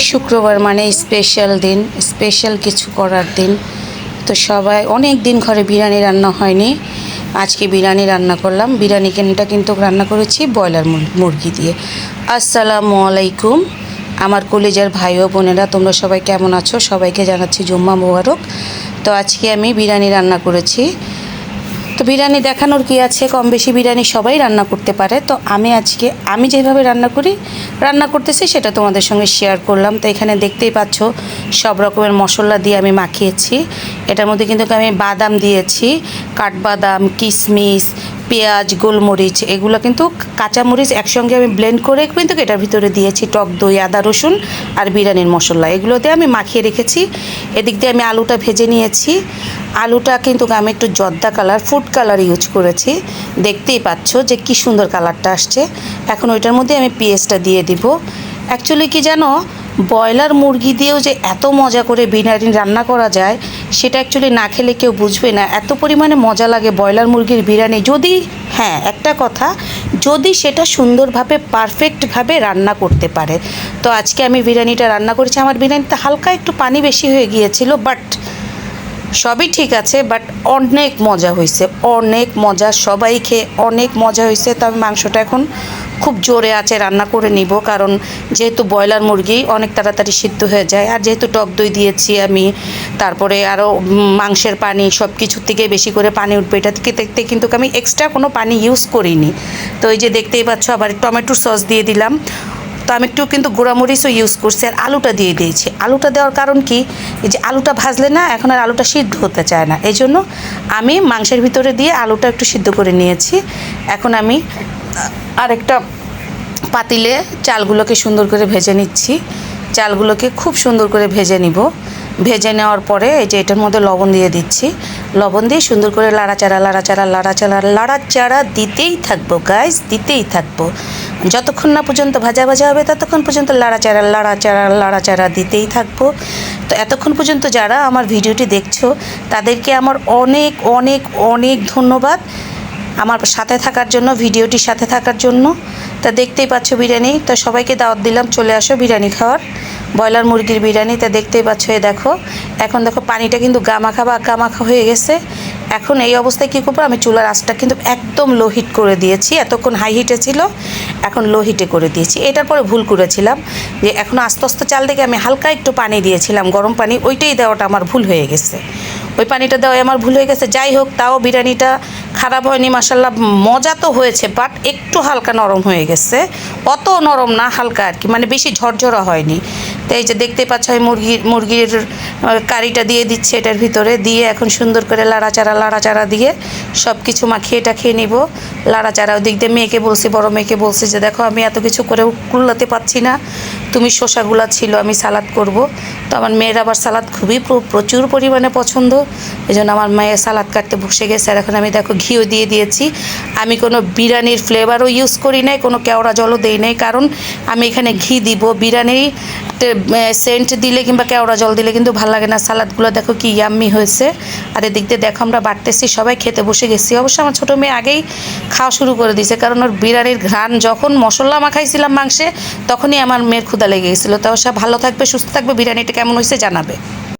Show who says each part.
Speaker 1: শুক্রবার মানে স্পেশাল দিন, স্পেশাল কিছু করার দিন। তো সবাই অনেক দিন ঘরে বিরিয়ানি রান্না হয়নি, আজকে বিরিয়ানি রান্না করলাম। বিরিয়ানিটা কিন্তু রান্না করেছি ব্রয়লার মুরগি দিয়ে। আসসালামু আলাইকুম আমার কলেজের ভাই ও বোনেরা, তোমরা সবাই কেমন আছো? সবাইকে জানাচ্ছি জুম্মা মোবারক। তো আজকে আমি বিরিয়ানি রান্না করেছি। তো বিরিয়ানি দেখানোর কি আছে, কম বেশি বিরিয়ানি সবাই রান্না করতে পারে। তো আমি যেভাবে রান্না করতেছি সেটা তোমাদের সঙ্গে শেয়ার করলাম। তো এখানে দেখতেই পাচ্ছ সব রকমের মশলা দিয়ে আমি মাখিয়েছি। এটার মধ্যে কিন্তু আমি বাদাম দিয়েছি, কাঠবাদাম, কিশমিশ, পেঁয়াজ, গোলমরিচ, এগুলো কিন্তু কাঁচামরিচ একসঙ্গে আমি ব্লেন্ড করে কিন্তু এটার ভিতরে দিয়েছি। টক দই, আদা রসুন আর বিরিয়ানির মশলা এগুলো দিয়ে আমি মাখিয়ে রেখেছি। এদিক দিয়ে আমি আলুটা ভেজে নিয়েছি। আলুটা কিন্তু আমি একটু জর্দা কালার, ফুড কালার ইউজ করেছি। দেখতেই পাচ্ছ যে কি সুন্দর কালারটা আসছে। এখন ওইটার মধ্যে আমি পেঁয়াজটা দিয়ে দিব। অ্যাকচুয়ালি কি জানো, ব্রয়লার মুরগি দিয়েও যে এত মজা করে বিরিয়ানি রান্না করা যায় সেটা অ্যাকচুয়ালি না খেলে কেউ বুঝবে না। এত পরিমাণে মজা লাগে ব্রয়লার মুরগির বিরিয়ানি, যদি হ্যাঁ একটা কথা, যদি সেটা সুন্দরভাবে পারফেক্টভাবে রান্না করতে পারে। তো আজকে আমি বিরিয়ানিটা রান্না করেছি। আমার বিরিয়ানিতে হালকা একটু পানি বেশি হয়ে গিয়েছিল, বাট সবই ঠিক আছে। বাট অনেক মজা হয়েছে, অনেক মজা, সবাই খেয়ে অনেক মজা হয়েছে। তবে মাংসটা এখন খুব জোরে আছে রান্না করে নিব, কারণ যেহেতু ব্রয়লার মুরগি অনেক তাড়াতাড়ি সিদ্ধ হয়ে যায়। আর যেহেতু টক দই দিয়েছি আমি, তারপরে আরও মাংসের পানি, সব কিছুর থেকে বেশি করে পানি উঠবে। এটা থেকে দেখতে কিন্তু আমি এক্সট্রা কোনো পানি ইউজ করিনি। তো এই যে দেখতেই পাচ্ছ, আবার টমেটোর সস দিয়ে দিলাম। তো আমি একটু কিন্তু গুঁড়ামরিচও ইউজ করছি, আর আলুটা দিয়ে দিয়েছি। আলুটা দেওয়ার কারণ কি, এই যে আলুটা ভাজলে না এখন আর আলুটা সিদ্ধ হতে চায় না, এই জন্য আমি মাংসের ভিতরে দিয়ে আলুটা একটু সিদ্ধ করে নিয়েছি। এখন আমি আরেকটা পাতিলে চালগুলোকে সুন্দর করে ভেজে নিচ্ছি। চালগুলোকে খুব সুন্দর করে ভেজে নিব। ভেজে নেওয়ার পরে এই যে এটার মধ্যে লবণ দিয়ে দিচ্ছি। লবণ দিয়ে সুন্দর করে লাড়াচাড়া দিতেই থাকবো গাইস, দিতেই থাকবো। যতক্ষণ না পর্যন্ত ভাজা ভাজা হবে ততক্ষণ পর্যন্ত লাড়াচাড়া দিতেই থাকবো। তো এতক্ষণ পর্যন্ত যারা আমার ভিডিওটি দেখছো তাদেরকে আমার অনেক অনেক অনেক ধন্যবাদ আমার সাথে থাকার জন্য, ভিডিওটির সাথে থাকার জন্য। তা দেখতেই পাচ্ছ বিরিয়ানি, তো সবাইকে দাওয়াত দিলাম, চলে আসো বিরিয়ানি খাওয়ার, ব্রয়লার মুরগির বিরিয়ানি। তা দেখতেই পাচ্ছ, এই দেখো এখন দেখো পানিটা কিন্তু গামাখা হয়ে গেছে। এখন এই অবস্থায় কী করবো, আমি চুলার আঁচটা কিন্তু একদম লো হিট করে দিয়েছি। এতক্ষণ হাই হিটে ছিল, এখন লো হিটে করে দিয়েছি। এটার পরে ভুল করেছিলাম যে এখন আস্তে আস্তে চাল থেকে আমি হালকা একটু পানি দিয়েছিলাম, গরম পানি, ওইটাই দেওয়াটা আমার ভুল হয়ে গেছে। ওই পানিটা দেওয়াই আমার ভুল হয়ে গেছে। যাই হোক, তাও বিরিয়ানিটা খারাপ হয়নি, মাশাল্লাহ মজা তো হয়েছে, বাট একটু হালকা নরম হয়ে গেছে। অত নরম না, হালকা আর কি, মানে বেশি ঝরঝরা হয়নি। তো এই যে দেখতে পাচ্ছ, আমি মুরগির কারিটা দিয়ে দিচ্ছে এটার ভিতরে, দিয়ে এখন সুন্দর করে লাড়াচাড়া দিয়ে সব কিছু মাখিয়ে টাখিয়ে নিব। লাড়াচাড়া ওদিক দিয়ে মেয়েকে বলছি, বড় মেয়েকে বলছি যে দেখো আমি এত কিছু করে কুল্লাতে পারছি না, তুমি শসাগুলা ছিল, আমি সালাদ করব। তো আমার মেয়ের আবার সালাদ খুবই প্রচুর পরিমাণে পছন্দ, এই জন্য আমার মেয়ে সালাদ কাটতে বসে গেছে। আর এখন আমি দেখো ঘিও দিয়ে দিয়েছি। আমি কোনো বিরিয়ানির ফ্লেভারও ইউজ করি নাই, কোনো কেওড়া জলও দেই নাই, কারণ আমি এখানে ঘি দিব। বিরিয়ানির সেন্ট দিলে কিংবা কেওড়া জল দিলে কিন্তু ভালো লাগে না। সালাদগুলো দেখো কি ইয়াম্মি হয়েছে। আর এদিক দিয়ে দেখো আমরা বাড়তেছি, সবাই খেতে বসে গেছি। অবশ্য আমার ছোটো মেয়ে আগেই খাওয়া শুরু করে দিয়েছে, কারণ ওর বিরিয়ানির ঘ্রাণ, যখন মশলা মাখাইছিলাম মাংসে তখনই আমার মেয়ের ক্ষুধা লেগে গেছিলো। তো সব ভালো থাকবে, সুস্থ থাকবে, বিরিয়ানিটা কেমন হয়েছে জানাবে।